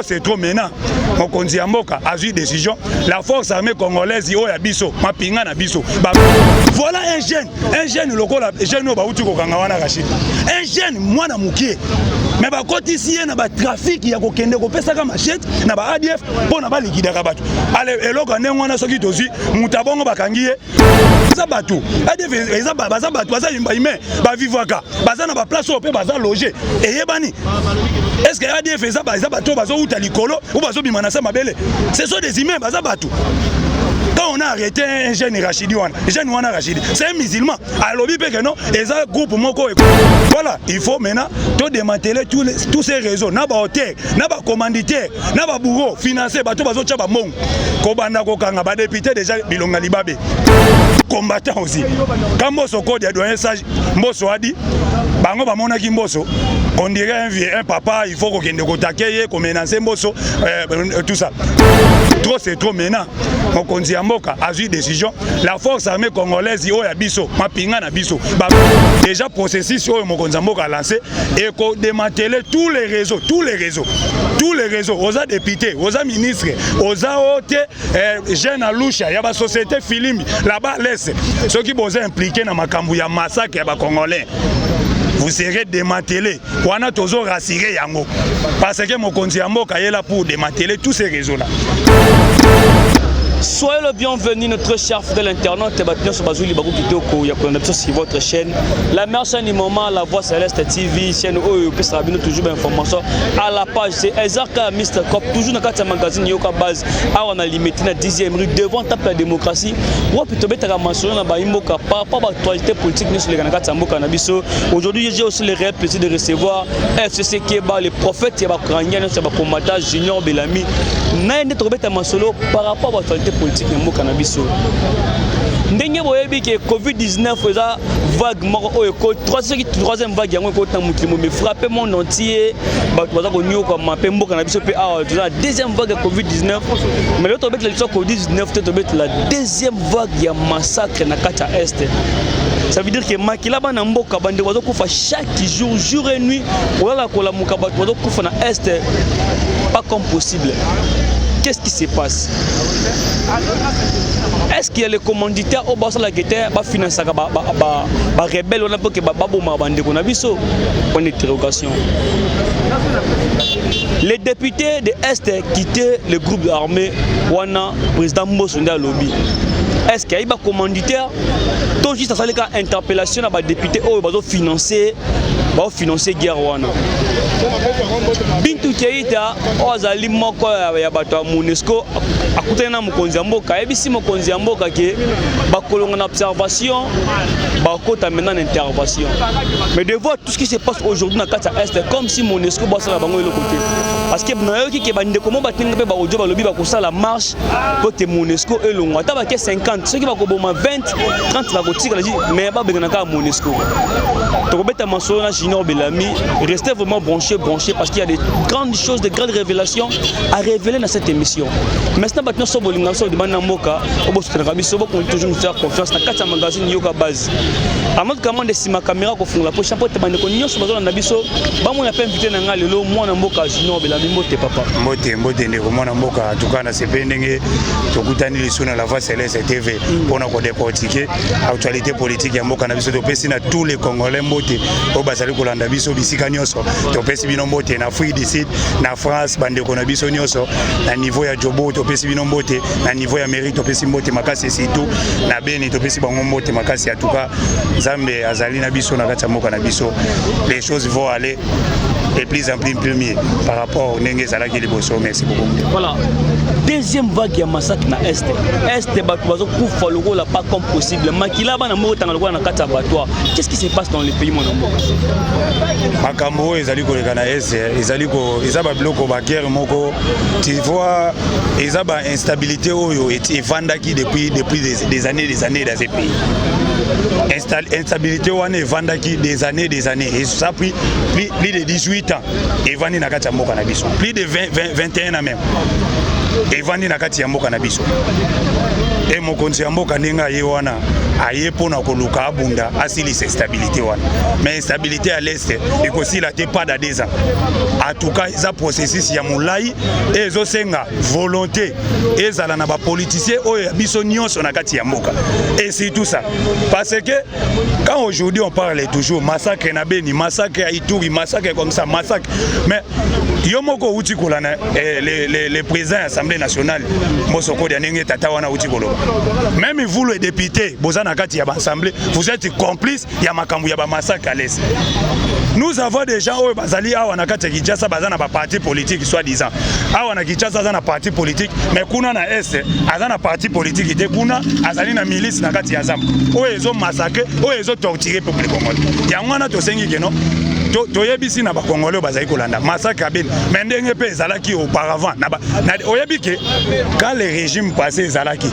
trop c'est trop maintenant. Mokonzi ya mboka a eu décision. La force armée congolaise yo ya biso, mapinga na biso. Voilà un jeune lokola jeune no ba uti ko kanga wana Rachid. Un jeune mwana mukie. Mais ba koti ici na ba trafic ya ko kende ko pesa ka machette na ba ADF pona ba likida ka batu. Ale eloko ndenge wana soki tozi mutabongo bakangi ye. Za batu. ADF eza baza batu baza imba ime ba vivwaka. Baza na ba place au pe baza loger. Eyebani. Est-ce que ADF eza batu bazo uta likolo ou bazo bimana sa mabele? Ce sont des humains baza batu. Quand on a arrêté un jeune Rachidi, c'est un musulman. Alors, il un groupe moko. Voilà, il faut maintenant tout démanteler tous ces réseaux. N'a pas hôtel, n'a pas commanditaire, n'a pas bourreau, financé, bateau bazo tchaba mong. Kobanda kokanga, ba député déjà bilonga libabe. Combattant aussi. Quand Mbosso code a donné ça, Mbosso a dit, bango ba mona ki Mbosso. On dirait un papa, il faut qu'on attaque, qu'on menace Mbosso, tout ça. Trop c'est trop maintenant. Mokonzi ya mboka a eu décision. La force armée congolaise yo ya biso, mapinga na biso. Déjà processus yo Mokonzi ya mboka a lancé et qu'on démanteler tous les réseaux, aux députés, aux ministres, aux hôtes, jeunes à louche, il y a la société film là-bas laisse ceux qui sont impliqués dans makambu ya massacre ya ba congolais. Vous serez démantelés. On a toujours rassuré yango. Parce que Mokonzi ya mboka est là pour démanteler tous ces réseaux-là. Soyez le bienvenu, notre cher fidèle internaute, sur votre chaîne. La meilleure chaîne du moment, La Voix Céleste TV, chaîne où vous pouvez toujours d'informations à la page. C'est Ezaka Mr. Cop, toujours dans le magazine Yoka Base. On a limité la 10e rue devant la démocratie. Ou plutôt mettre mentionné dans Baïmoka par rapport à l'actualité politique sur les Ganaka Nabiso. Aujourd'hui, j'ai aussi le réel plaisir de recevoir FCC Keba, le prophète Yabakranian, Combattant Junior Bellamy. Naïne Trobeta Masolo par rapport à l'actualité politique de cannabis. Ndenge boyebi que Covid-19 eza vague moko oyo troisième vague yango ko tamukimo me frappé monde entier bato baza ko nyoka mapé mboka na biso pe awa la deuxième vague de Covid-19 mais l'autre bet la Covid-19 to bet la deuxième vague ya massacre na kata est. Ça veut dire que makila bana mboka bande bazo kufa chaque jour et nuit wala ko la muka bato bazo kufa na est pas comme possible. Qu'est-ce qui se passe? Est-ce qu'il y a les commanditaires au bas de la guerre qui financent les rebelles ou que interrogation. Les députés de Est quittent le groupe armé Wana président Mbosso lobby. Est-ce qu'il y a des commanditaires? Tout juste à la interpellation à des députés qui financent la guerre Wana. Bintu Keita ozali moko ya bato ya UNESCO akutana mokonzi ya mboka ebisi mokonzi ya mboka ke bakolonga na observation bakota maintenant intervention. Mais de voir tout ce qui se passe aujourd'hui dans kata est comme si UNESCO basala bango le côté parce que na yoki ke bande komo batinga pe ba ojo ba lobi ba kosala marche pour que UNESCO elonga ta ba ke 50 ceux qui ba ko boma 20 30 ba ko tika mais ba bengana ka UNESCO to ko beta masolo na Junior Bellamy restez vraiment branché parce qu'il y a des grandes choses, des grandes révélations à révéler dans cette émission. Maintenant, nous sommes au Lingamso de Manamoka, au Boston Rabiso, on peut toujours nous faire confiance dans 4 magazines Yoga Base. À notre commande de ma caméra qu'on fait la prochaine fois, on a sur la Nabiso, on a pas invité dans le lot, moi, Namoka, Junior Bellamy, Moté papa. Moté, moi, Namoka, en tout cas, c'est Pénégué, Tokutani, les sous dans la Voix Céleste TV, pour nous décortiquer l'actualité politique, Yamoka, Nabiso, de Pessina, tous les Congolais, Moté, au Basali, Kolandabiso, Bissikanyoso, Topesi Binombote, na Afrique du Sud, na France, bande Konabiso Nyoso, na niveau ya Jobo, Topesi Binombote, na niveau ya Mérite, Topesi Mbote, Makasi Situ, na Beni, Topesi Bangombote, Makasi, en tout cas, Zambe, Azali, Nabiso, Nakachamoka, Nabiso, les choses vont aller de plus en plus mieux par rapport au Nengue Zalaki Liboso. Merci beaucoup. Voilà. Deuxième vague de massacre na Est. Est, Batuazo, Koufa, le rôle pas comme possible. Makila, Banamo, Tangalwa, Nakata, Batoa. Qu'est-ce qui se passe dans les pays, mon amour? Makambo, Ezali, Kolekana, Ezali, Ezaba, Bloko, Baker, Moko. Tu vois, Ezaba, instabilité, Oyo, et Vandaki depuis des années dans ces pays. Instabilité, Wane, Vandaki des années. Et ça a pris plus de 18 ans. Et Vandi Nakata Moka Nabiso. Plus de 21 ans même. Et Vandi Nakati Moka Nabiso. Et Mokonzi Mboka Nenga Yewana aye pona koluka abunda asilisa stabilité wana mais instabilité à l'est et aussi la pas dans 2 ans en tout cas ça processus ya molai et ezosenga volonté ezala na ba politicien oyo biso nyonso na kati ya mboka et c'est tout ça parce que quand aujourd'hui on parle toujours massacre na Beni, massacre à Ituri, massacre comme ça, massacre mais yomoko uti kolana les présidents de l'Assemblée nationale Mosoko de Nenge Tata wana uti koloba même vous les députés bozana kati ya l'Assemblée vous êtes complices ya makambu ya ba massacre à l'est. Nous avons des gens oyo bazali awa na kati ya Kinshasa bazana ba parti politique soi-disant awa na Kinshasa azana parti politique mais kuna na est azana parti politique ite kuna azali na milice na kati ya Zamba oyo ezo massacre oyo ezo torturer peuple congolais yango wana tosengi keno toyebisi na ba congolais bazali kolanda massacre ben mais ndenge pe ezalaki auparavant na oyebi ke quand le régime passé ezalaki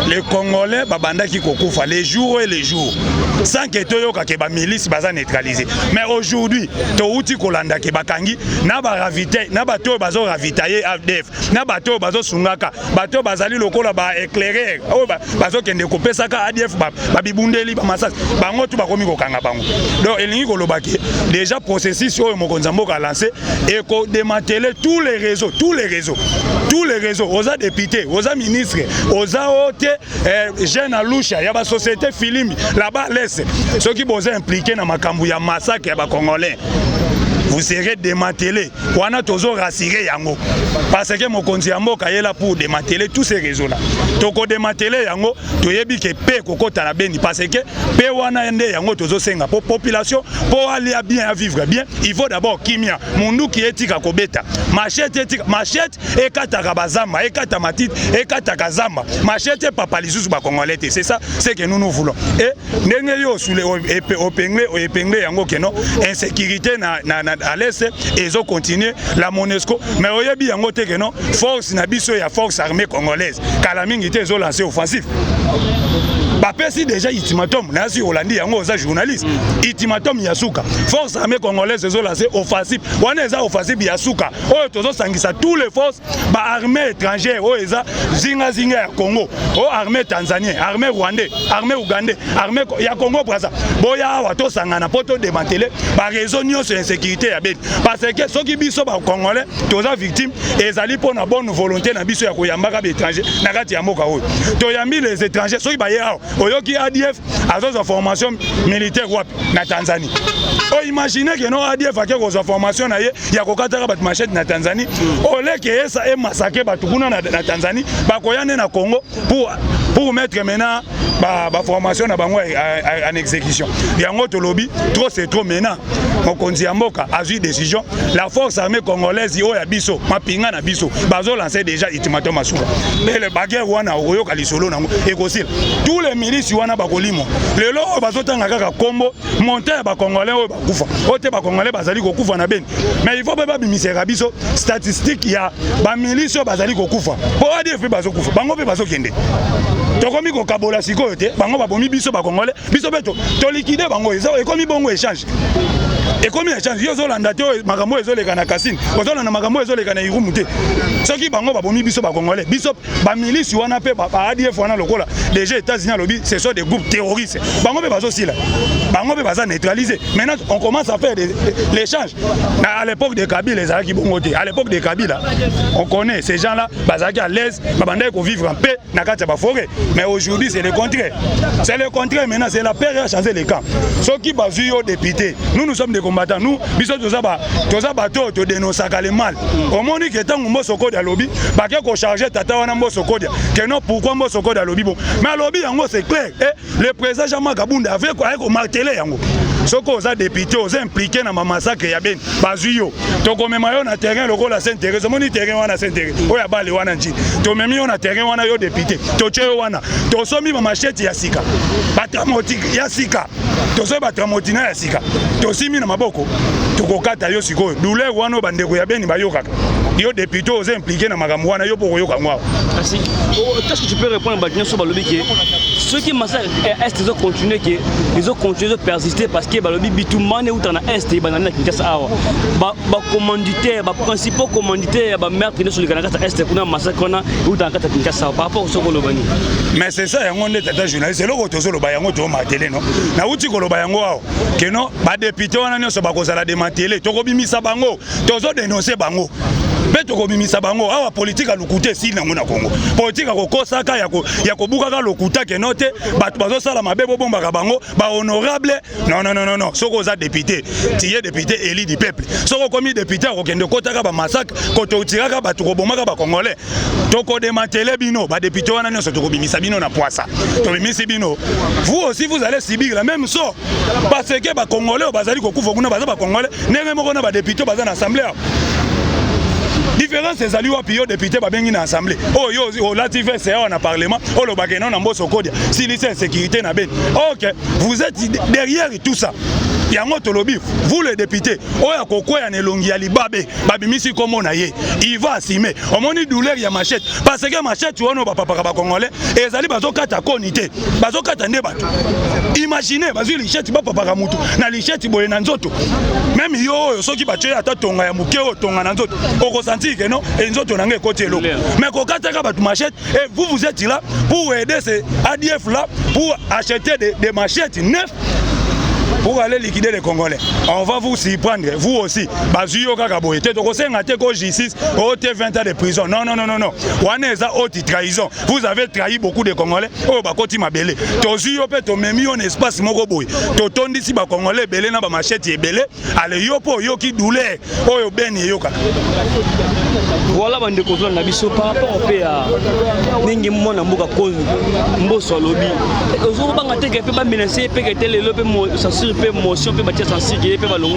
les congolais babandaki kokufa les jours et les jours sans que toyoka ke ba milice baza neutraliser mais aujourd'hui touti kolanda ke bakangi na ba ravitailler na bato bazo ravitailler ADF na bato bazo sungaka bato bazali lokola ba éclairer bazo kende kopesaka ADF ba bibundeli ba massacre bango tu bakomi kokanga bango donc elingi kolobaki déjà processus oyo mokonzi mboka lancé et ko démanteler tous les réseaux aux députés aux ministres aux hôtes jeunes à loucha ya ba société film là-bas laisse ceux qui sont impliqués dans makambu ya massacre ya ba congolais vous serez démantelés. Wana tozo rassuré yango parce que mokonzi mboka est là pour démanteler tous ces réseaux là. Toko démanteler yango toyebi ke pe kokota na Beni parce que pe wana ende yango tozo senga pour population pour aller bien à vivre bien, il faut d'abord kimia mundu ki etika kobeta. Machette et kataka bazamba et kata matite et kataka zamba. Machette papa lisusu ba congolais, c'est ça c'est que nous voulons. Et ndenge yo sous les épinglé yango keno insécurité na à l'est et ils ont continué la MONUSCO mais oyebi yango te que non force na biso ya force armée congolaise kalamingi te ils ont lancé offensif bapesi déjà ultimatum na si Hollandi yango za journaliste ultimatum yasuka force armée congolaise ils ont lancé offensif wana eza offensif yasuka oyo tozo sangisa tous les forces ba armée étrangère oyo eza zinga ya Congo o armée tanzanien armée rwandais armée ougandais armée ya Congo Brazza boya awa to sangana poto démanteler ba raison nyonso insécurité ya bête parce que soki biso ba congolais toza victime ezali pona bonne volonté na biso ya koyambaka ba étranger na kati ya mboka oyo toyambi les étrangers soki ba yao oyoki ADF azoza formation militaire wapi na Tanzanie o imaginez que non ADF akeko za formation na ye ya kokataka bat machette na Tanzanie oleke esa e massacre batukuna na Tanzanie bakoyane na Congo pour mettre maintenant ba formation na bango en exécution yango to lobby trop c'est trop maintenant mokonzi mboka a eu décision la force armée congolaise oya biso mapinga na biso bazo lancer déjà ultimatum masuka mais le baguette wana oyoka lisolo nango ekosila tous les milices wana bakolimo lelo bazo tanga kaka kombo monter ba congolais oyo bakufa ote ba congolais bazali kokufa na Beni mais il faut pas bimisera biso statistique ya ba milice bazali kokufa po ADF bazo kufa bango pe bazo kende tokomi ko kabola sikoyo te bango babomi biso ba congolais biso beto to liquider bango eza ekomi bongo échange ekomi échange yo zolanda te makambo ezoleka na Kasine ozolanda makambo ezoleka na Irumu te soki bango babomi biso ba congolais biso ba milice wana pe ba ADF wana lokola déjà États-Unis lobby ce sont des groupes terroristes bango pe bazo sila bango pe baza neutraliser maintenant on commence à faire l'échange à l'époque de Kabila les alaki bongo te à l'époque de Kabila on connaît ces gens là bazaki à l'aise babandai ko vivre en paix na kati ba forêt mais aujourd'hui c'est le contraire maintenant c'est la paix qui a changé les camps soki bazu yo député nous sommes des combattants nous biso toza bato to dénoncer le mal au monde que tant Mbosso Kodia lobby ba ke ko charger tata wana Mbosso Kodia que non pourquoi Mbosso Kodia lobby bon mais lobby yango c'est clair et le président Jean-Marc Kabunda avait ko marteler yango soko oza député oza impliqué na massacre ya Beni bazu yo to komema yo na terrain lokola Saint-Thérèse moni terrain wana Saint-Thérèse oya bale wana nji to memi yo na terrain wana yo député to tche wana to somi ba machette ya sika batramoti ya sika to so batramoti na ya sika to simi na maboko to kokata yo siko douleur wana bandeko ya Beni bayokaka yo député oza impliqué na makambo wana yo poko yoka ngwa Qu'est-ce que tu peux répondre à Bagnon sur Balobi qui ceux qui massacrent Est, ils ont continué, ils ont continué de persister parce que Balobi Bitoumane ou dans Est, ils banana qui casse awa. Commanditaire, principaux commanditaires, maire qui est sur le Canada Est, pour un massacre ou dans la casse par rapport au Sokolobani. Mais c'est ça, on est tata journaliste, c'est là où tu es le bayango tu as télé non. Na uti ko le bayango que non, ba député wana nyoso ba kozala démanteler, to ko bimisa bango, to zo dénoncer bango. Beto ko bimisa bango awa politique a lokuté si na ngona Congo. Politique ko kosaka ya ko buka ka lokuta ke note ba bazo sala mabe bo bomba ka bango ba honorable. Non. Soko za député, tu es député élu du peuple. Soko komi député ko kende kota ka ba massacre ko to tiraka ba to ko bomaka ba congolais. To ko démanteler bino ba député wana nyoso to ko bimisa bino na poisa. To bimisi bino. Vous aussi vous allez subir la même chose parce que ba congolais bazali ko kufa kuna baza ba congolais ndenge moko na ba député baza na assemblée. Différence c'est ali wapi yo député ba bengi na assemblée. Oh yo latif c'est on a parlement. Oh le bageno na mboso kodia. Si lycée sécurité na ben. OK, vous êtes derrière tout ça. Yango tolobi, vous les députés, oya kokoya ne longi ya libabe, babimisi komo na ye. Il va assumer. Omoni douleur ya machette parce que machette tu ono ba papa ba congolais et ezali bazokata konité. Bazokata nde bato. Imaginez bazu lichette ba papa mutu na lichette boye na nzoto. Même yo soki ba tue ata tonga ya muke o tonga na nzoto. Oko sentir que non et nzoto na nge côté lo. Mais kokata ka bato machette et vous êtes là pour aider ces ADF là pour acheter des machettes neuves. Pour aller liquider les Congolais. On va vous s'y prendre, vous aussi. Bazuyo Kakaboye. Te kosenga te ko justice, o te 20 ans de prison. Non. Waneza haute trahison. Vous avez trahi beaucoup de Congolais. Oh bakoti mabele. Tozuyo pe to memi on espace moko boy. To tondi si ba Congolais belé na ba machette belé. Ale yo po yo ki douleur. Oyo beni yoka. Voilà bande ko na biso par rapport au PA. Ningi mona mboka ko mboso lobi. Ozo banga te ke pe ba menacer pe ke tele lope mo motion peut bâtir censure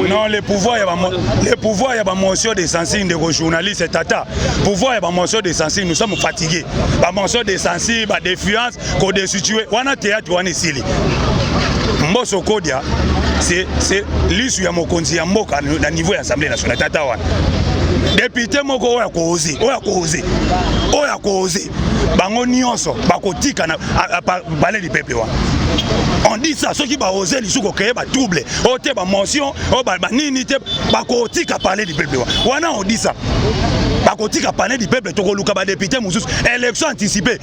non le pouvoir il y a motion de censure de journalistes tata pouvoir il y a motion de censure nous sommes fatigués la motion de censure la défiance qu'on est situé on a théâtre on est ici Mboso Kodia c'est l'issue ya mokonzi ya mboka na niveau ya Assemblée nationale tata wana député moko oya koze bango nyonso bakotika na parler du peuple wa on dit ça ceux qui ba oser lisuko créer ba trouble o te ba mention o ba nini te bakotika parler du peuple wa wana on dit ça bakotika parler du peuple to ko luka ba député mususu élection anticipée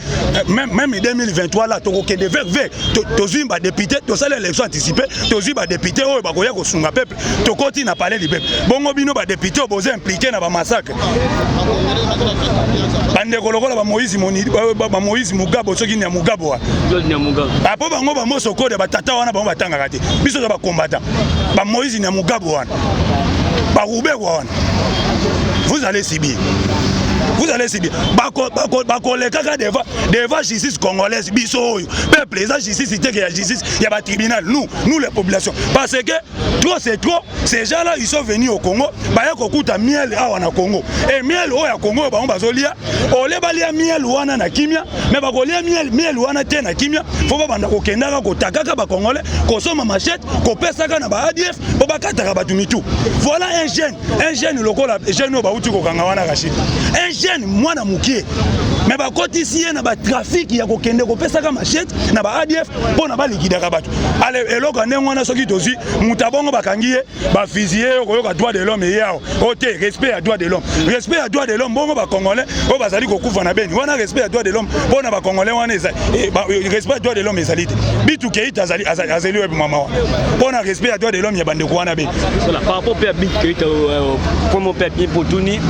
même 2023 là to ko kende vers to zimba député to sala élection anticipée to zimba député o ba koya ko sunga peuple to koti na parler du peuple bongo bino ba député oboze impliqué na ba massacre bande kolokola ba Moïse Mugabo soki ni Mugabo wa apo bango ba Mboso Kodia batata wana bango batanga te biso ba combattant ba Moïse ni Mugabo wana ba Roubert wana vous allez subir bakoleka devant justice congolaise biso peuple les justice c'était que la justice il y a ba tribunal nous les populations parce que trop c'est trop ces gens là ils sont venus au Congo ba kokuta miel awa na Congo et miel o ya Congo ba bazolia ole balia miel wana na kimia mais bakolia miel wana te na kimia faut ba banda kokendaka kotakaka ba congolais kosoma machette kopesaka na ba ADF po bakataka batumitu voilà un jeune lokola jeune ba uti kokanga wana Rachid un jeune mwana mukie mais ba kotisi na ba trafic ya kokende kopesaka machette na ba ADF po na ba likidaka bato ale eloko ndenge wana soki tozi mutabongo bakangiye ba fusiller koyoka droit de l'homme yao ote respect à droit de l'homme bongo ba congolais o bazali kokufa na beni wana respect à droit de l'homme po na ba congolais wana respect à droit de l'homme ezali te bitu keita azali web mama po na respect à droit de l'homme ya bande ko wana beni par rapport à bitu keita comment peut bien potuni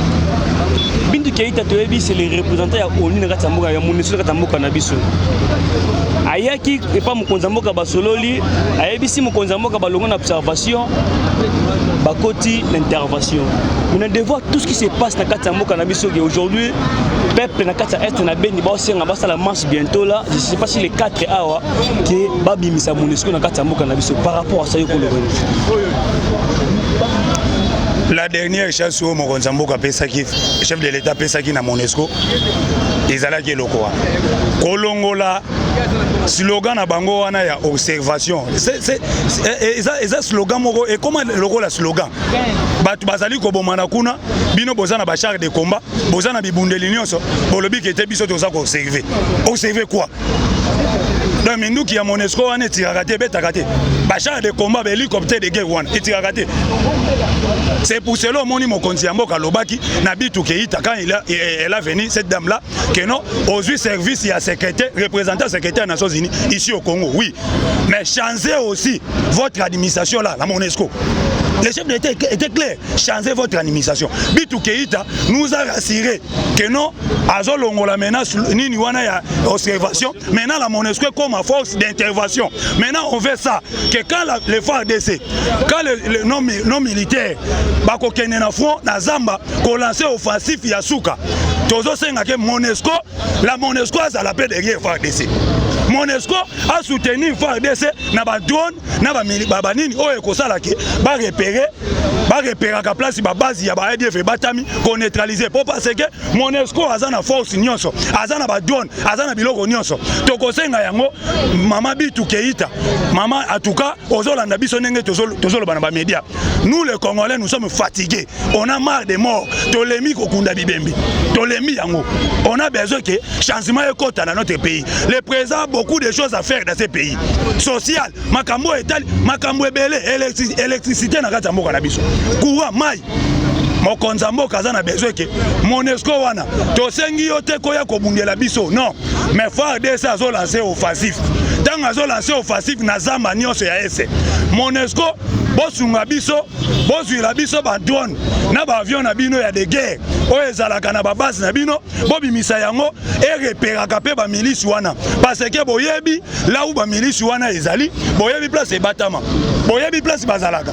Bintu Keita toyebi c'est les représentants ya ONU na katamboka ya MONUSCO katamboka na biso ayaki epa mokonzi mboka basololi ayebisi mokonzi mboka balongo na observation bakoti l'intervention on a de voir tout ce qui se passe na katamboka na biso aujourd'hui peuple na kata est na beni ba osenga ba sala marche bientôt là je sais pas si les 4 awa que babimisa MONUSCO na katamboka na biso par rapport à ça yoko lobeni. La dernière chasse au Mokonzamboka Pesaki, chef de l'État Pesaki na MONUSCO, ils allaient à Lokoa. Kolongola, slogan na bango wana ya observation. C'est slogan moko et comment le rôle la slogan. Batu bazali ko bomana kuna bino bozana ba char de combat, bozana bibundeli nyonso, bolobi kete biso toza ko observer. Observer quoi? Donc nous qui a Monesco wana tiragate betakate. Ba char de combat, ba hélicoptère de guerre wana tiragate. C'est pour cela moni mokonzi ya mboka lobaki na bitu keita quand elle a venu cette dame là que non aux service il y a secrétaire représentant secrétaire des Nations Unies ici au Congo, oui, mais changez aussi votre administration là, la Monesco. Les chefs d'État étaient clairs, changez votre administration. Bitu Keita nous a rassuré que non, Azolongo la menace, ni wana ya observation, maintenant la Monesco est comme à force d'intervention. Maintenant on veut ça, que quand les FARDC, quand les non militaires, bako kene na front, na Zamba, qu'on lance offensif Yasuka, tozo senga que Monesco, la Monesco a la paix derrière FARDC. Monesco a soutenu FARDC na ba drone na ba nini o ekosala ke ba repérer ka place ba base ya ba ADF batami ko neutraliser pour parce que Monesco azana force nyonso azana ba drone azana biloko nyonso tokosenga yango mama Bitu Keita mama en tout cas ozolanda biso ndenge tozolo bana ba média. Nous les Congolais nous sommes fatigués, on a marre des morts, tolemi kokunda bibembi tolemi yango, on a besoin que changement ekota dans notre pays. Le président beaucoup de choses à faire dans ces pays. Social, makambo etali, makambo ebele, électricité na kati ya mboka na biso. Courant, mai. Mokonza mboka aza na besoin que Monesco wana tosengi yo te koya kobundela biso. Non, mais FARDC azo lancer offensif. Tant azo lancer offensif na zamba nyonso ya ese. Monesco bosunga biso, bozwila biso ba drone na ba avion na bino ya de guerre. Oyo ezalaka na ba base na bino, bobimisa yango e repéraka pe ba milice wana. Parce que boyebi là où ba milice wana ezali, boyebi place ebatama. Boyebi place bazalaka.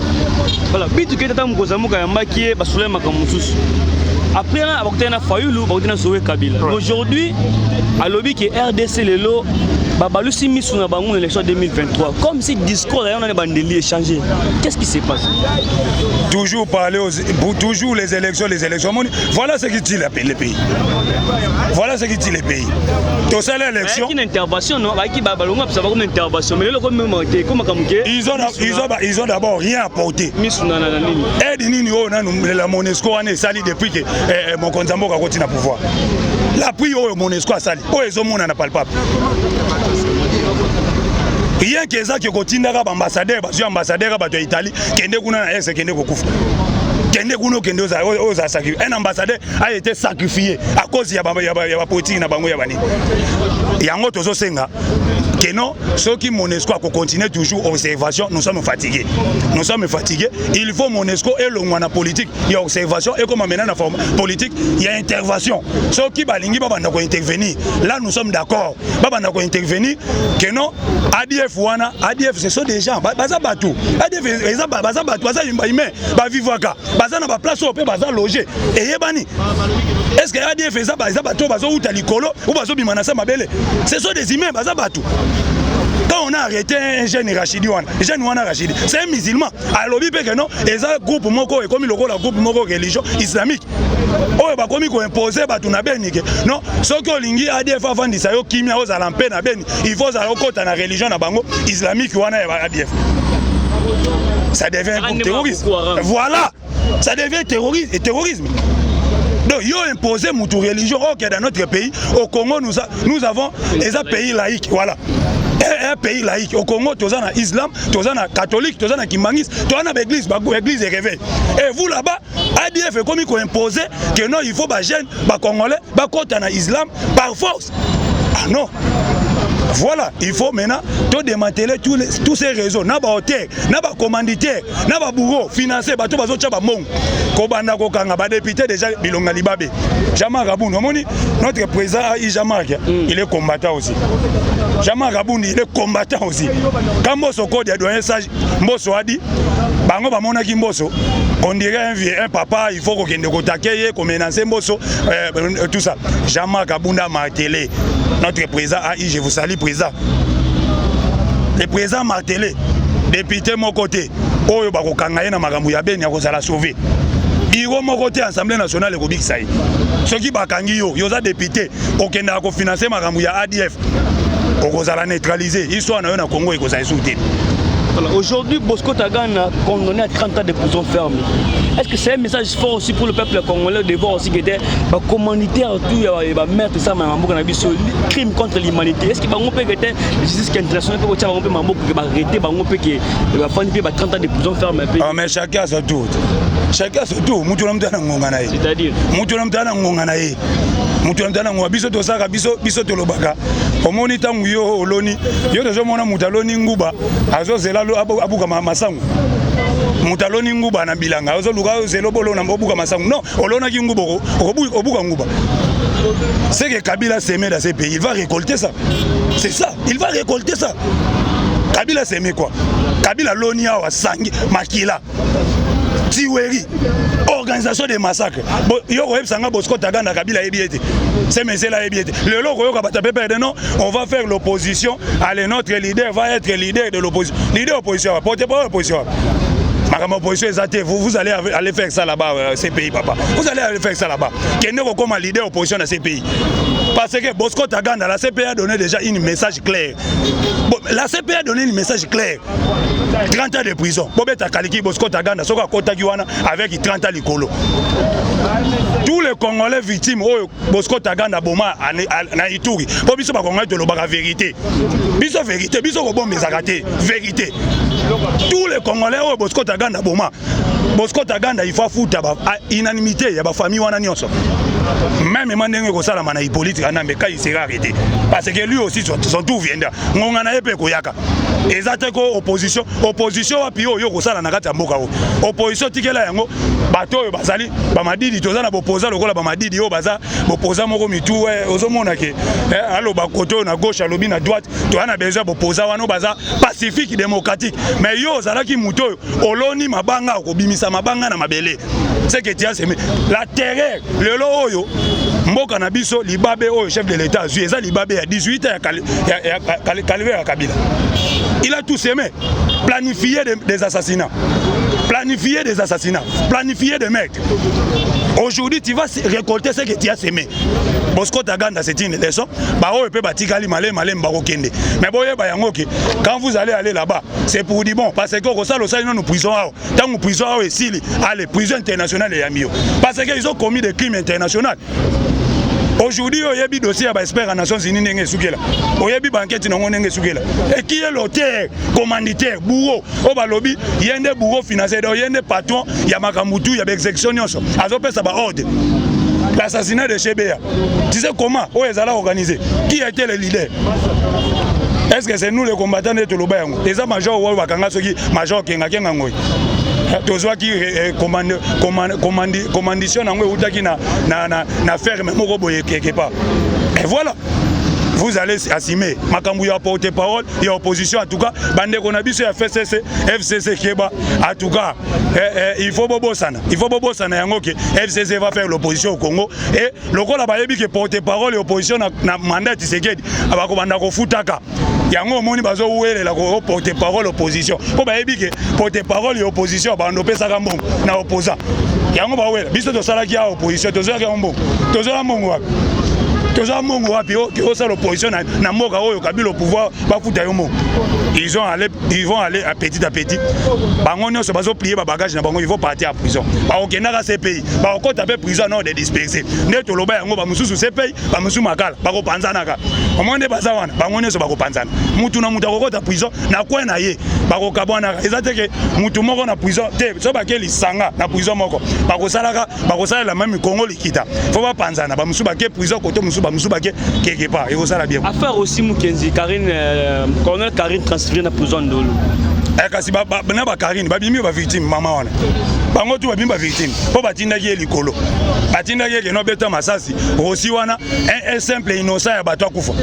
Voilà, Bitu Keita mukozamuka yambaki basule makamususu. Après on a obtenu Fayulu, on a obtenu Kabila. Aujourd'hui, à l'objet que RDC lelo babalusi misu na bango l'élection 2023. Comme si discours d'ailleurs on a bandeli échangé. Qu'est-ce qui se passe? Toujours parler toujours les élections. Voilà ce qui tue le pays. Voilà ce qui tue le pays. Tout ça l'élection. Une intervention non, qui babalonga ça va comme une intervention mais le comme ils ont d'abord rien apporté. Misu na nini? Aide nini o na la Monesco on est sali depuis que mon konzambo a continué à pouvoir. L'appui au Monesco a sali. O ezomona na palpable. Rien que ça qui continue à ambassadeur, parce que ambassadeur de l'Italie, qui est un ambassadeur a été sacrifié à cause de la politique na bango ya bani. Yango tozo senga que non, ceux qui Monesco a continué toujours observation, nous sommes fatigués. Nous sommes fatigués. Il faut Monesco et le moine politique, il y a observation et comme maintenant la forme politique, il y a intervention. Ceux qui balingi baba na ko intervenir. Là nous sommes d'accord. Baba na ko intervenir que non, ADF wana, ADF ce sont des gens, baza batu. ADF baza batu, baza imé, ba vivaka. Baza na ba place au pe baza loger. Et yebani. Est-ce que ADF baza batu bazo uta likolo ou bazo bimana sa mabele? Ce sont des humains baza batu. Quand on a arrêté un jeune Rachidi, c'est un musulman. Alors, il que non, et ça groupe moko et comme le groupe moko religion islamique. Oh, bah comme il imposé, bah tu n'as pas niqué. Non, ce que l'ingé ADF avant de ça, qui m'a osé l'empêcher na ben, il faut ça côté la religion na bango islamique ou ADF. Ça devient un groupe terroriste. Voilà, ça devient terrorisme. Donc, ils ont imposé notre religion dans notre pays. Au Congo, nous avons un pays laïque. Voilà. Un pays laïque. Au Congo, tu as l'islam, tu as catholique, tu as kimangis, tu as l'église, l'église est réveillée. Et vous là-bas, ADF est comme ils ont imposé que non, il faut que les jeunes, les Congolais, les islam par force. Ah non. Voilà, il faut maintenant démanteler tous ces réseaux. Naba hôtel, naba commanditaire, naba bourreau, financé, bato bazo tchaba mong. Kobanda kokanga, ba député déjà bilonga libabe. Jean-Marc Rabouni, notre président Jean-Marc, il est combattant aussi. Jean-Marc Rabouni, il est combattant aussi. Quand Mbosso Code a donné ça, Mbosso a dit, bango ba monaki Mbosso, on dirait un papa, il faut qu'on taquer, qu'on menace Mbosso, tout ça. Jean-Marc Rabouni a martelé. Notre président AI, je vous salue président. Le président martelé, député mon côté, Oyo bako kangaye na makambo ya beni ya kozala sauver. Biro mon côté Assemblée nationale et Kobik Saï. Ceux qui bakangi yo, yoza député, okenda ko financer makambo ya ADF. okozala neutraliser histoire na yo na Congo ekozala souté. Voilà. Aujourd'hui, Bosco Taganda condamné à 30 ans de prison ferme. Est-ce que c'est un message fort aussi pour le peuple congolais de voir aussi que des commanditaires, tout, il y a meurtre, ça, crime contre l'humanité. Est-ce que on peut être justice internationale peut arrêter, on peut que 30 ans de prison ferme? Mais chacun son tour. Chacun son tour. C'est-à-dire biso to saka biso to lobaka omoni tangu yo oloni yo to mona mutaloni nguba azozela abuka masangu mutaloni nguba na bilanga azoluka zelo bolona obuka masangu non olona ki nguba obuka nguba. C'est que Kabila s'aimait dans ces pays, il va récolter ça. C'est ça, il va récolter ça. Kabila s'aimait quoi? Kabila lonia wa sangi makila Tiweri, organisation des massacres. Bosco Taganda Kabila ebiete. C'est monsieur là ebiete. Le logo non, on va faire l'opposition. Allez, notre leader va être leader de l'opposition. Leader opposition, portez pas opposition. Ma opposition vous allez aller faire ça là-bas, ces pays, papa. Vous allez aller faire ça là-bas. Quel est comme leader opposition dans ces pays? Parce que Bosco Taganda, la CPI a donné déjà un message clair. La CPI a donné un message clair. 30 ans de prison. Bobeta Kaliki, Bosco Taganda, Soka Kota Giwana avec 30 ans de colo. Tous les Congolais victimes, Bosco Taganda, Boma, na Ituri. Bobiso ba Congolais de l'Obara vérité. Biso vérité, biso Robon Mezagate, vérité. Tous les Congolais, Bosco Taganda, Boma. Bosco Taganda, il faut foutre unanimité, il y a ma famille wana nyonso. Même Mandenge Kosala mana politique mais quand il sera arrêté parce que lui aussi son tout viendra. Ngongana epe koyaka. Ezate ko opposition wa pio yo kosala na kati ya mboka o. Opposition tikela yango bato yo bazali ba madidi tozana bopoza lokola ba madidi yo baza bopoza moko mitu ozomona ke allo ba koto na gauche alobi na droite to ana besoin bopoza wana baza pacifique démocratique mais yo zalaki muto oloni mabanga ko bimisa mabanga na mabele. C'est que tu as semé la terreur le lo mboka na biso libabe oyo chef de l'état azui eza libabe ya 18 ans ya Kabila. Il a tout semé, planifié des assassinats, planifié des assassinats, planifié des meurtres. Aujourd'hui, tu vas récolter ce que tu as semé. Bosco Taganda, c'est une leçon. Quand vous allez aller là-bas, c'est pour dire bon, parce que nous prison, tant nous prison, allez, prison internationale et amio. Parce qu'ils ont commis des crimes internationaux. Aujourd'hui, il y a un dossier à l'expert en Nations Unies. Il y a une banquette. Et qui est l'auteur, commanditaire, bourreau? Au lobby, il y a des bourreaux financiers, il y a des patrons, il y a Makamoutou, il y a des exécutions. Ça va ordre. L'assassinat de Chebea. Tu sais comment? Où est-ce organisé? Qui a été le leader? Est-ce que c'est nous les combattants de Tolobayango? Les majors ou major Kenga Ngoy. Tozwa qui commandation na ngwe utaki na ferme moko boye quelque part. Et voilà. Vous allez assumer. Makambu ya porte-parole, il y a opposition en tout cas. Bande konabiso ya FCC Keba. En tout cas, il faut bobo sana. Il faut bobo sana yango que FCC va faire l'opposition au Congo. Et le rôle là-bas que porte-parole et opposition na mandat Tshisekedi. Abako banda ko futaka. Yango moni bazo ouele la porte-parole opposition. Ko ba yebi que porte-parole et opposition bando pesa ka mbongo na opposant. Yango ba ouele. Biso to sala ki a opposition to sala ki mbongo. To sala mbongo wapi? Toza mongo wapi que ça l'opposition na moka oyo Kabila au pouvoir ba futa yo mo. Ils vont aller à petit. Bango nyonso bazo plier ba bagage na bango, ils vont partir à prison. Ba okenda ces pays. Ba okota pe prison non de disperser. Ne to loba yango ba mususu ces pays, ba mususu makala, ba ko panzana ka. Omonde baza wana, bango nyonso ba ko panzana. Mutu na mutu akokota prison na kwa na ye. Ba ko kabwana. Ezate ke mutu moko na prison te, so ba ke lisanga na prison moko. Ba ko sala la même Congo likita. Faut pas panzana, ba mususu ba ke prison koto mususu quelque part, et ça bien. Affaire aussi Mukenzi, colonel Karine transféré dans la prison de l'eau. Kasi ba Karine, ba bimi ba victime maman wana. Bango tu ba bimi ba victime. Po batinda ki likolo. Batinda ki no beta masasi. Rosi wana un simple innocent ya bato akufa.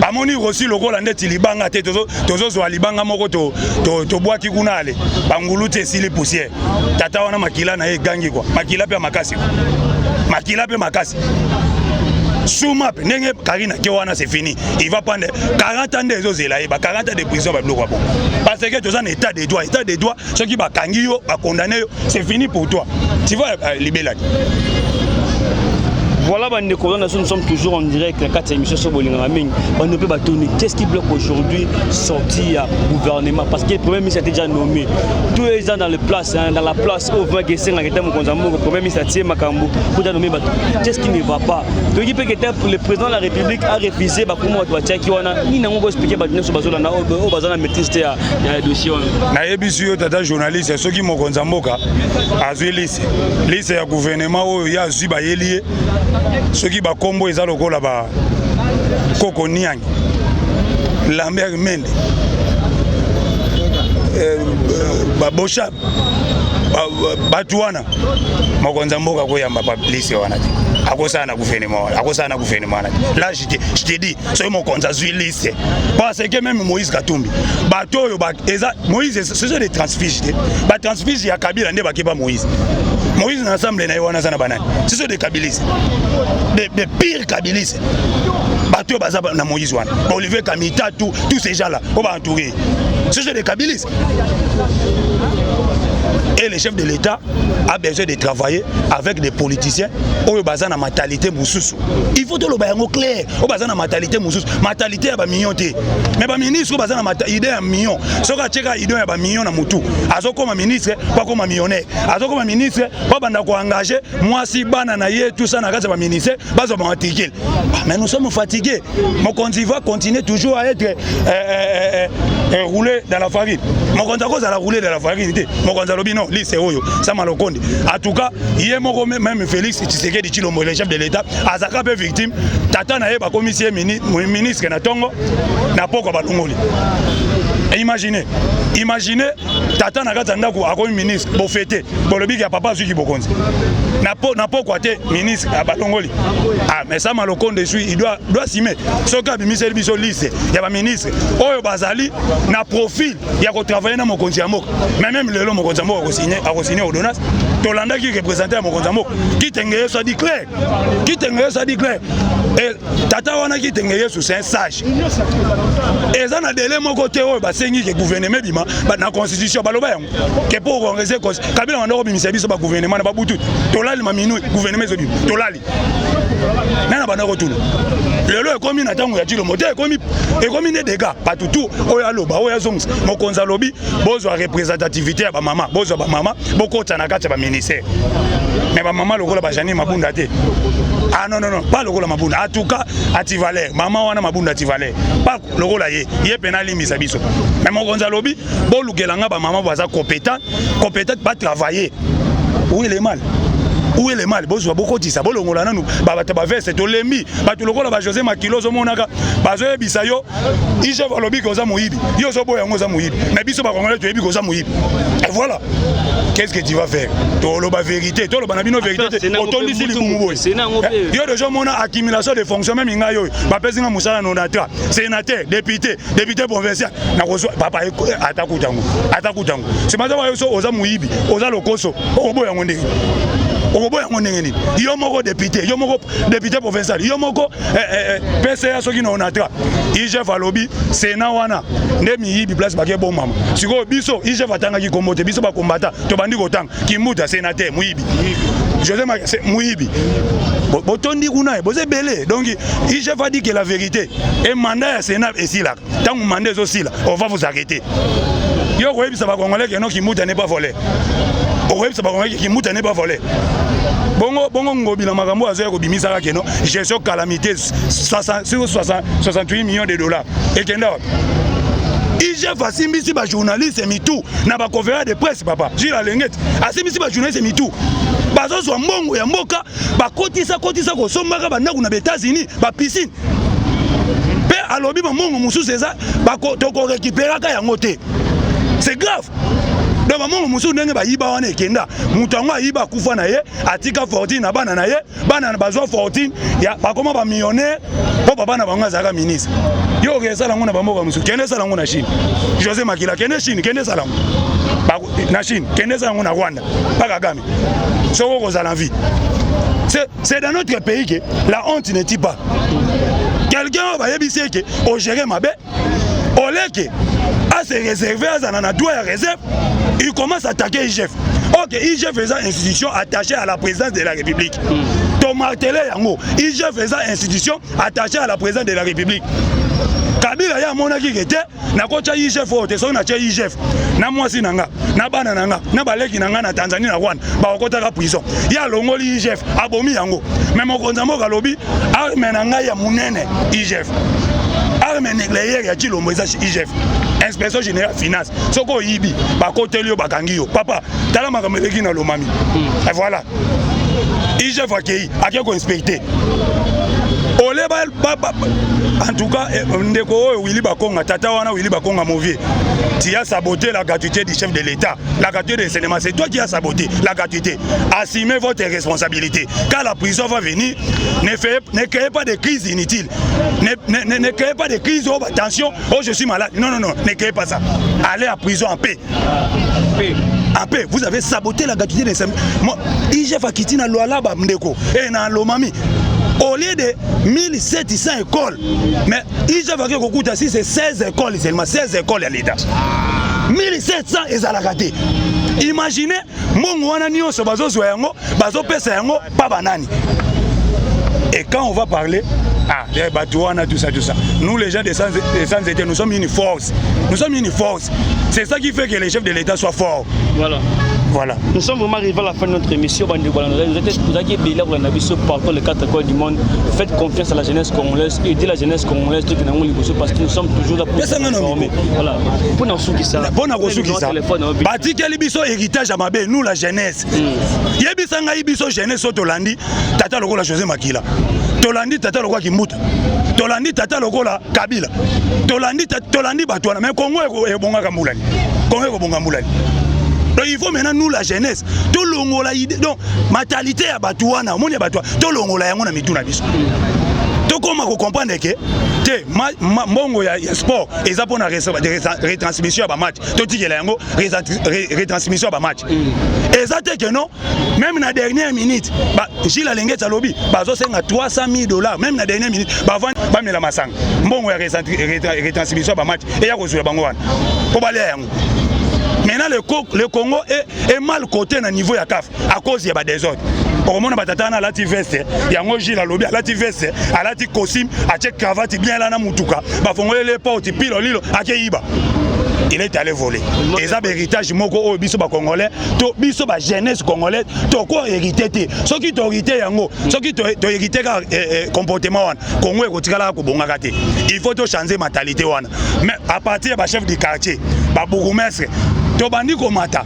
Bamoni Rosi lokola ndeti libanga te tozo zo libanga moko to boaki kuna ale. Bangulu te sili poussière. Tata wana makila na e gangi kwa. Makila pe makasi. Makila pe makasi. Souma nenge Karina Kewana c'est fini. Il va prendre 40 ans de zozela, 40 ans de prison ba bloko bon. Parce que tu as un état de droit, ceux qui ba kangi yo, ba condamné yo, c'est fini pour toi. Tu vas libérer. Voilà, nous sommes toujours en direct. La 4e émission sur Bolingaming. On ne peut pas tourner. Qu'est-ce qui bloque aujourd'hui sortir au gouvernement? Parce que le Premier ministre a déjà nommé. Tous les gens dans la place où vous avez le Premier ministre a tiré Makambo pour nommer. Qu'est-ce qui ne va pas? Le président de la République a refusé comment on doit checker. Il n'a pas expliqué la maîtrise de dossier. Je suis journaliste, ceux qui m'ont conzamboka a vu liste ya gouvernement il y a zuba yelié ceux qui ba combo ils alloko là bas Koko Niang Lambert Mende Bocha Batuana Mokonzamboka koyamba pa liste wana ti akosana gouvernement là je te dis c'est mon konza zui liste parce que même Moïse Katumbi bato yo ba Moïse ce sont des transfuges ba transfuges ya Kabila nde bakeba Moïse na ensemble na wana sana banani ce sont des kabilistes des pires kabilistes bato yo baza na Moïse wana Olivier Kamita tous ces gens là on va entourer ce sont des kabilistes. Et le chef de l'État a besoin de travailler avec des politiciens au bazar na mentalité mususu. Il faut tout le bayango clair. Au bazar na mentalité mususu. Mentalité ba million té. Mais ba ministre au bazar na idée un million. Soka cheka idée ba million na mutu. Azoko ma ministre pas comme millionnaire. Azoko ma ministre pas banda ko engager moi si bana na ye tout ça na kaza ba ministre bazo ba antiquer. Mais nous sommes fatigués. Mon conti va continuer toujours à être roulé dans la farine. Mon conti cause à la rouler dans la farine. Mon conti lobino c'est oyo ça malokonde en tout cas hier même Félix Tshisekedi Tshilombo le chef de l'État azaka pe victime tata na ye ba commissaire ministre na tongo na poko balongoli. Imaginez tata na kata ndako akomi ministre bo fêter bo lobi ya papa zuki bokonzi na poko te ministre a balongoli. Ah mais ça malokonde il doit simer soka bimiseli biso liste ya ba ministre oyo bazali na profil ya ko travailler na mokonzi ya moko même le mokonzi moko a signé ordonnance Tolanda qui représentait à Mokonzambo qui t'engage ça dit clair et tata wana qui t'engage c'est un sage et ça na délai mon côté oh bah c'est que gouvernement bima bah na constitution bah loba que pour organiser Kabila on a obimisa biso ba gouvernement na ba butu tolali ma minu gouvernement zo tolali nana bana retour lelo ekomi na tango ya Tshilombo te ekomi ne dégâts patutu oya loba oya zongs mokonza lobi bozo représentativité ya ba mama bozo ba mama bokota na kati ba ministère mais ba mama lokola ba jani mabunda te ah non pas lokola mabunda en tout cas ativaler mama wana mabunda ativaler pas lokola ye penali misabiso mais mokonza lobi bolukelanga ba mama baza compétent pas travailler où est le mal où est le mal bozo bokoti sa bolongola nanu bata ba verse to lembi batu lokola ba José Makilozo monaka bazo yebisa yo ije valobi ko za moyibi yo zo boya ngoza moyibi mais biso ba kongola to yebi ko za moyibi et voilà qu'est-ce que tu vas faire to lo ba vérité to lo ba na bino vérité otondi sili kumuboy yo de jo mona accumulation de fonctions même nga yo ba pesinga musala nonatra sénateur député provincial na ko papa atakutango c'est maza ba yo so oza moyibi oza lokoso oboya ngonde oboya ngondengeni yo moko député provincial yo moko PCA soki na onatra IGF alobi Sénat wana nde miyibi place bake bon mama siko biso IGF atanga ki kombote biso ba kombata to bandi kotanga kimuta sénateur muyibi José Muyibi botondi kuna boze belé donc IGF a dit que la vérité et mandat ya Sénat ici là tant que mandat aussi là on va vous arrêter yo ko yebisa ba congolais que non kimuta n'est pas volé oyebi sa bakonga ki muta ne pas volé bongo ngobila makambo azoya ko bimisa ka no gestion calamité 68 millions de dollars et kenda IGF asimbisi ba journaliste mitu na ba conférence de presse papa Gilles Alengete asimbisi ba journaliste mitu bazo so mbongo ya mboka ba kotisa ko sombaka ba ndaku na États-Unis ba piscine pe alobi ba mbongo mususu eza ba to ko récupérer ka yango te c'est grave. Donc maman musu ndenge ba yiba wana ekenda mutango ayiba kufa na ye atika 14 na bana na ye bana na bazwa 14 ya bakoma ba millionnaire po baba na bango azaka ministre yo okesa lango na bamboka musu kende sala ngo na Chine José Makila kende Chine kende sala ngo na Chine kende sala ngo na Rwanda pas Kagame soko ko zala vie c'est dans notre pays que la honte ne tue pas quelqu'un va yebise que au gérer mabe oleke à se réserver à Zanana doit réserve il commence à attaquer IGF. Ok, IGF est une institution attachée à la présidence de la République. to martelé yango IGF est une institution attachée à la présidence de la République. Kabila ya mona ki kete na kocha IGF ote so na che IGF na mwasi nanga na bana nanga na baleki nanga na Tanzania na Rwanda ba okota ka prison ya longoli IGF abomi yango même okonza mboka lobi arme nanga ya munene IGF arme nucléaire ya Chilombo eza IGF inspection générale finance soko yibi ba kotelio bakangi yo papa tala makameleki na lomami et voilà IGF akei ko inspecter ole en tout cas ndeko Willy Bakonga tata wana Willy Bakonga mauvais tu as saboté la gratuité du chef de l'État, la gratuité de cinéma, c'est toi qui as saboté la gratuité. Assumez votre responsabilité. Quand la prison va venir, ne créez pas de crise inutile. Ne créez pas de crise, oh attention, oh je suis malade. Non, non, non, ne créez pas ça. Allez à prison en paix. En paix, vous avez saboté la gratuité de cinéma. Moi, IGF a quitté na Loalaba Mdeko et na Lomami. Au lieu de 1700 écoles, mais IGF a quitté ici, c'est 16 écoles seulement, 16 écoles à l'État. 1700 et ça l'a raté. Imaginez, mon wana nyonso bazo zoyango, bazo pesa yango pa banani. Et quand on va parler, les Batouana, tout ça. Nous, les gens des sans-État, nous sommes une force. Nous sommes une force. C'est ça qui fait que les chefs de l'État soient forts. Voilà. Nous sommes vraiment arrivés à la fin de notre émission. Vous avez bien partout les 4 coins du monde. Faites confiance à la jeunesse congolaise, aidez la jeunesse congolaise parce que nous sommes toujours là pour nous former. Voilà. Pour nous souki ça. Bati quel biso héritage à Mabé, nous la jeunesse. Yebisanga ibiso jeunesse au Tolandi, tata lokola José Makila. Tolandi tata lokola Kimbuta. Tolandi tata lokola Kabila. Tolandi Batouana. Mais Congo est bonga Kamboulani. Congo est bonga Kamboulani. Donc il faut maintenant nous la jeunesse, tout l'ongola idée, donc mentalité à Batouana, mon Batouana, tout l'ongola yango na mituna biso. Donc comment vous comprenez que mbongo ya sport eza pona retransmission ya match, to tikela yango retransmission ya match. Eza te que non, même na dernière minute, Gilles Alengeta lobi, bazo senga $300,000, même na dernière minute, ba mela masanga. Mbongo ya retransmission ya match et ya kozula bango wana. Po bale yango. Maintenant le Congo est mal coté à niveau ya CAF à cause de désordre. Pour moi, batata na lati veste, yango Gilles alobi lati veste, alati costume, ache cravate bien là na mutuka, ba fongole les portes pilo lilo ake iba. Il est allé voler. Et ça héritage moko o biso ba congolais, to biso ba jeunesse congolaise, to ko hérité té. Ceux qui t'ont hérité yango, ceux qui t'ont hérité comportement wana, Congo e kotikala ko bonga kate. Il faut to changer mentalité wana. Mais à partir ba chef du quartier, ba bourgmestre, to bandi ko mata.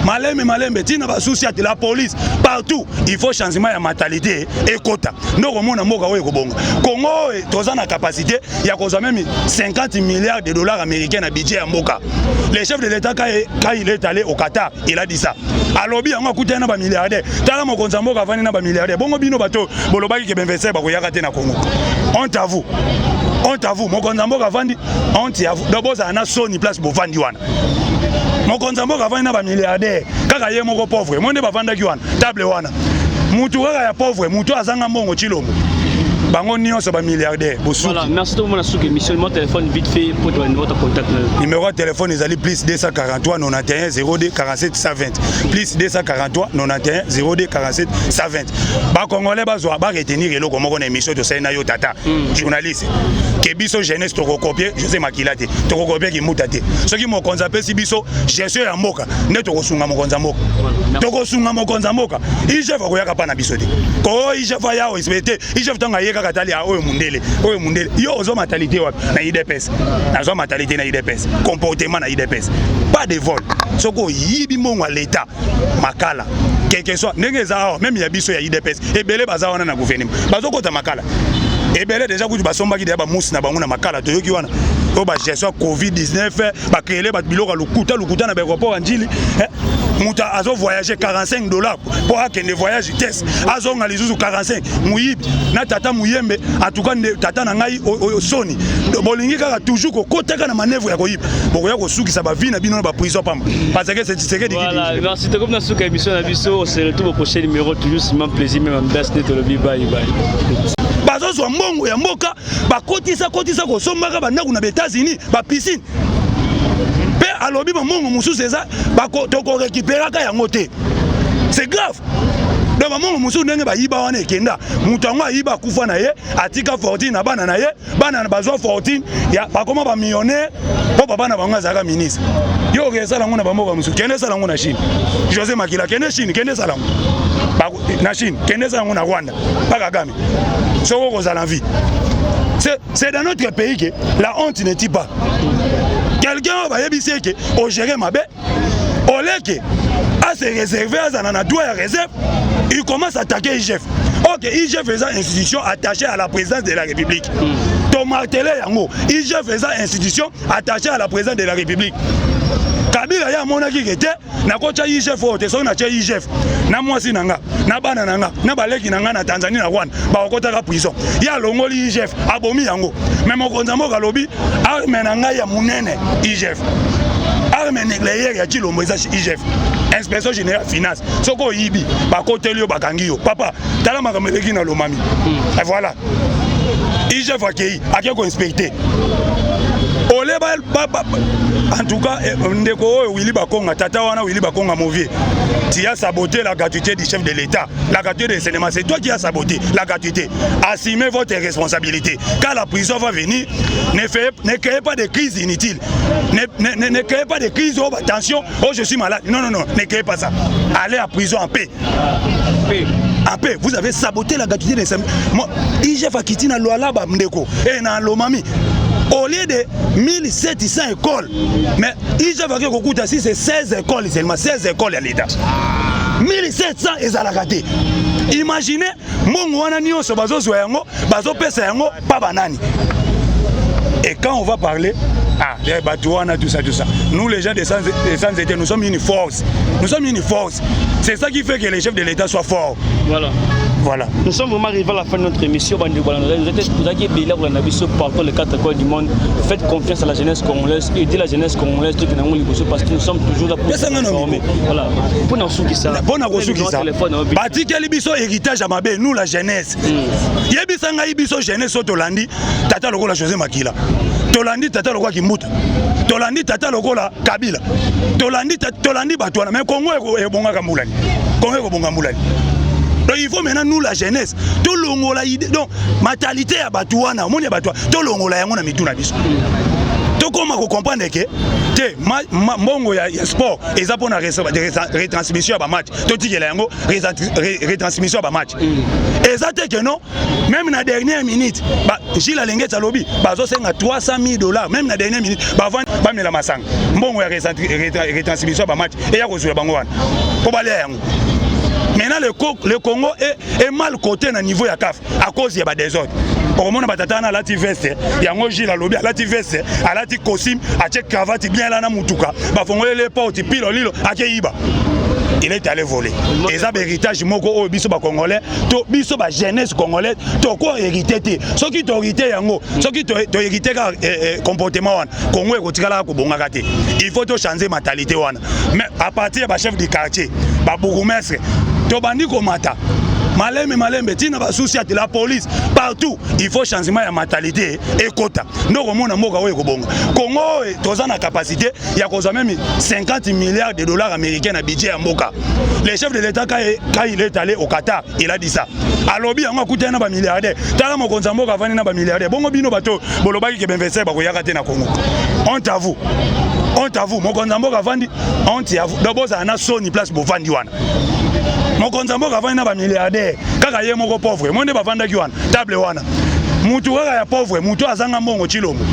Malembe, tina ba souci de la police partout, il faut changement de mentalité et quota. Nous remona moka oyo ko bonga. Congo toza na capacité ya koza même 50 milliards de dollars américains na budget ya mboka. Le chef de l'État quand il est allé au Qatar, il a dit ça. Alobi yango akuta na ba milliardaire. Tala mo konza mboka vani na ba milliardaire. Bongo bino bato bolobaki ke benvese ba ko yaka te na Congo. Honte à vous, mo konza mboka vandi, honte à vous. Doboza na Sony place bo vandi wana. Mokonza mboka vandi na ba milliardaire kaka ye moko pauvre monde bavandaki wana table wana mutu kaka ya pauvre mutu azanga mbongo Chilombo bango nyonso ba milliardaire bosuki. Voilà, merci de mon souki émission. Mon téléphone vite fait pour votre contact. Numéro de téléphone est plus 243 91 02 47 120 plus 243 91 02 47 120. Ba congolais bazwa ba retenir eloko moko na émission de Saina yo tata journaliste ke biso jeunesse to copier José Makila te to copier ki mutate soki mo konza pesi biso gestion ya mboka ne to kosunga mo konza mboka to kosunga mo konza mboka IGF ko yaka pa na biso te ko IGF ya o respecter IGF tanga yeka katali a oyo mundele yo ozo mentalité wa na IDPS na zo mentalité na IDPS comportement na IDPS pas de vol soko yibi mongo à l'état makala quelque soit ndenge za même ya biso ya IDPS ebele baza wana na gouvernement bazo kota makala ebele déjà kutu basombaki de ba musi na bango na makala to yoki wana to ba gestion COVID-19 ba créer ba biloko lukuta na aéroport Anjili muta azo voyager $45 pour akende voyage test azo nga lizuzu 45 muyibi na tata muyembe en tout cas tata na ngai Sony bolingi kaka toujours ko kotaka na manœuvre ya koyiba bokoya ko sukisa ba vie na bino na ba prison pamba parce que c'est que voilà merci to comme na suka émission na biso c'est le tout au prochain numéro toujours c'est un plaisir même ambassadeur de le bye bazo zo mbongo ya mboka bakotisa ko sombaka bandaku na États-Unis ba piscine pe alobi mbongo mususu eza bako to ko récupérer ka yango te C'est grave. Donc maman musu ndenge ba yiba wana ekenda mutu ngo yiba kufa na ye atika 14 na bana na ye bana na bazwa 14 ya ba koma ba millionnaire po baba na bango azaka ministre yo ke sala ngona bamboka musu kende sala ngona Chine José Makila kende Chine kende sala na Chine kende sala ngona Rwanda pas Kagame soko ko sala vie c'est dans notre pays que la honte ne tue pas quelqu'un va yebise que au gérer mabe au leke à se réserver à zanana doit ya réserve. Il commence à attaquer IGF. Ok, IGF faisant institution attachée à la présidence de la République. Thomas Télé Yango, IGF faisant institution attachée à la présidence de la République. Kabila ya monaki kete na kocha IGF ote so na cha IGF na mwasi nanga na bana nanga na baleki nanga na Tanzania na Rwanda ba okota ka prison ya longoli IGF abomi yango même okonza mboka lobi arme nanga ya munene IGF arme nucléaire ya Chilombo eza IGF inspection générale finance soko yibi ba koteli yo bakangi yo papa tala makameli na lomami et voilà IGF akei ko inspecter ole en tout cas ndeko oyo Willy Bakonga tata wana Willy Bakonga mauvais tu as saboté la gratuité du chef de l'État la gratuité de cinéma c'est toi qui as saboté la gratuité assumez votre responsabilité quand la prison va venir ne créez pas de crise inutile ne créez pas de crise oh attention oh je suis malade non ne créez pas ça allez à prison en paix en paix vous avez saboté la gratuité de cinéma moi IGF a quitté na loala ba ndeko et na lomami au lieu de 1700 écoles, mais il y a si c'est 16 écoles seulement, 16 écoles à l'État. 1700 et à la raté. Imaginez, mon wananio se baso soyango, baso pesango, pas banani. Et quand on va parler, les batouana, tout ça. Nous, les gens des sans-états, nous sommes une force. Nous sommes une force. C'est ça qui fait que les chefs de l'État soient forts. Voilà. Nous sommes vraiment arrivés à la fin de notre émission. Vous avez bien partout les 4 coins du monde. Faites confiance à la jeunesse congolaise, aidez la jeunesse congolaise parce que nous sommes toujours là pour nous former. Voilà. Pour nous soutenir ça. Pour nous soutenir ça. Bati Kalibiso héritage à Mabé, nous la jeunesse. Yebisanga Ibiso jeunesse au Tolandi, Tata Lokola José Makila. Tolandi Tata Lokola Kimbuta. Tolandi Tata Lokola Kabila. Tolandi Batouana. Mais Congo est bon à Kamboulani. Congo est bon à Kamboulani. Donc il faut maintenant nous la jeunesse tout longola idée donc mentalité à Batouana mon ya Batouana tout longola yango na mituna biso to koma ko comprendre que te mbongo ya sport eza pona retransmission ya ba match to tikela yango retransmission ya ba match eza te que non même na dernière minute ba Gilles Alengeta lobi bazo senga $300,000 même na dernière minute ba vendre ba mela masanga mbongo ya retransmission ya ba match et ya ko zula bango wana po bale yango. Maintenant le Congo est mal coté à niveau ya CAF à cause il y a des désordres. Pour moi, batata na lati veste, yango Gilles Alobi a lati veste, a lati costume, a check cravate bien là na mutuka. Ba fongole les portes pilo lilo akeiba. Il est allé voler. Et ça héritage moko o biso ba congolais, to biso ba jeunesse congolaise, to ko hérité té. Ceux qui t'ont hérité yango, ceux qui t'ont hérité comportement wana, Congo e kotikala ko bongaka té. Il faut to changer mentalité wana. Mais à partir ba chef du quartier, ba bourgmestre Tobandi Komata, Malembe, Tina Basoucia de la police, partout, il faut changement de mentalité et quota. Nous, on a Congo, tous en capacité, il y a même 50 milliards de dollars américains à budget à Moka. Le chef de l'État, quand il est allé au Qatar, il a dit ça. À lobby, on a coûté un milliardaire. Tala mo konzambo ka vani na ba milliardaire. Bongo bino bato, bolobaki ke benvese ba ko yakate na Congo. Honte à vous, mo konzambo ka vandi, honte à vous. D'abord ça na soni place bo vandi wana. Mon konzambo ka vani na ba milliardaire. Kaka ye moko pauvre. Monde ba vanda ki wana. Table wana. Mutu kaka ya pauvre, mutu azanga mbongo Chilombo.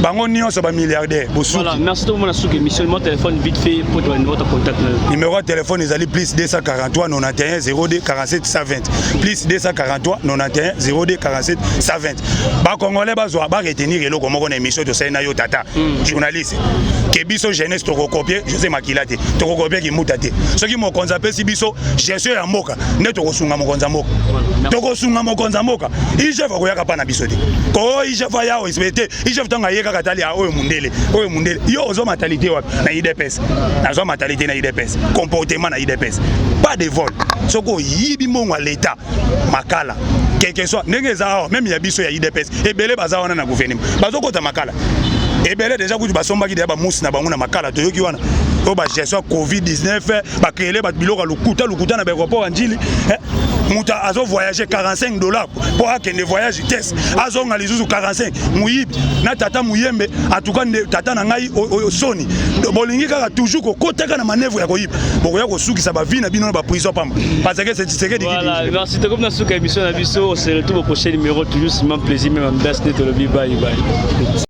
Bango nyonso ba milliardaire. Voilà, merci tout le monde à ce émission. Mon téléphone vite fait pour donner votre contact. Numéro de téléphone est allé plus 243 91 02 47 120. Plus 243 91 02 47 120. Ba congolais bazwa ba retenir eloko moko na émission de Sena yo tata. Journaliste. Que biso jeunesse to copier José Makila te. To copier ki mutate. Ce qui mo konzape si biso gestion ya mboka ne to kosunga mo konzamoka. To kosunga mo konzamoka. IGF ko yaka pa na biso te. Ko IGF ya o inspecter. IGF tanga katali a oyo mundele yo ozo mentalité wa na IDPS na zo mentalité na IDPS comportement na IDPS pas de vol soko yibi mongo à l'état makala quel que soit ndenge za même ya biso ya IDPS ebele baza wana na gouvernement bazo kota makala ebele déjà kutu basomba ki de ba musi na bango na makala to yoki wana o ba gestion Covid-19 ba créer ba biloko lukuta na aéroport anjili muta azo voyager $45 pour akende voyage test azo ngali zuzu 45 muyibi na tata muyembe en tout cas tata na ngai soni bolingi kaka toujours ko kotaka na manœuvre ya koyiba bokoya ko sukisa ba vie na bino ba prison pamba parce que c'est ce que voilà merci te comme na suka émission na biso on se retrouve au prochain numéro toujours c'est un plaisir même en best de le bye bye